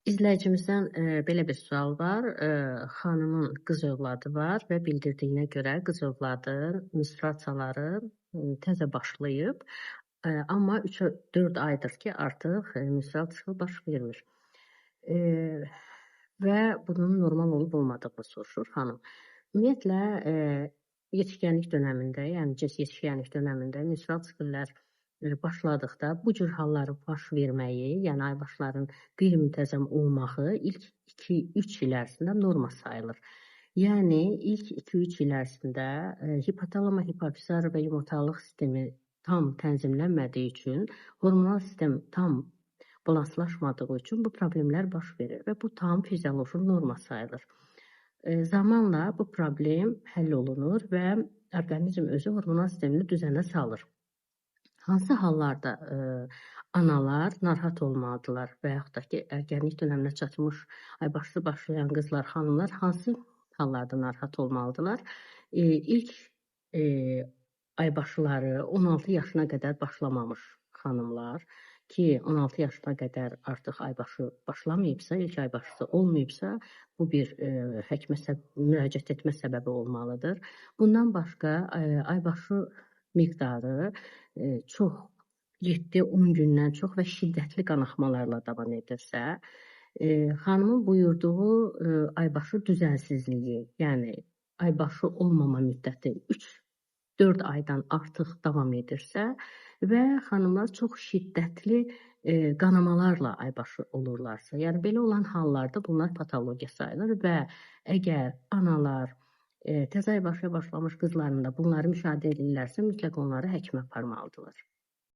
İzləyicimizdən belə bir sual var. Xanımın qız övladı var və bildirdiyinə görə qız övladı menstruasiyaları təzə başlayıb, amma 3-4 aydır ki, artıq menstruasiya baş vermir. E, Və bunun normal olub-olmadığını soruşur xanım. Ümumiyyətlə, yetişkənlik dönəmində, yəni yetişkənlik dönəmində menstrual sikllər başladıqda bu cür halların baş verməyi, yəni aybaşların qeyri-müntəzəm olmağı ilk 2-3 il ərzində norma sayılır. Yəni ilk 2-3 il ərzində hipotalama, hipofizar və yumurtalıq sistemi tam tənzimlənmədiyi üçün, hormonal sistem tam balanslaşmadığı üçün bu problemlər baş verir və bu tam fizioloji norma sayılır. Zamanla bu problem həll olunur və orqanizm özü hormonal sistemini düzənə salır. Hansı hallarda analar narahat olmalıdırlar və yaxud da ki, ergənlik dönəminə çatmış aybaşı başlayan qızlar, xanımlar hansı hallarda narahat olmalıdırlar? İlk aybaşıları 16 yaşına qədər başlamamış xanımlar ki, 16 yaşına qədər artıq aybaşı başlamayıbsa, ilk aybaşısı olmayıbsa, bu bir həkimə müraciət etmə səbəbi olmalıdır. Bundan başqa aybaşı miqdarı çox 7-10 gündən çox və şiddətli qanaxmalarla davam edirsə, xanımın buyurduğu aybaşı düzənsizliyi, yəni aybaşı olmama müddəti 3-4 aydan artıq davam edirsə və xanımlar çox şiddətli qanamalarla aybaşı olurlarsa, yəni belə olan hallarda bunlar patologiya sayılır və əgər analar təzə aybaşıya başlamış qızlarında bunları müşahidə edirlərsə, mütləq onları həkimə aparmalıdırlar.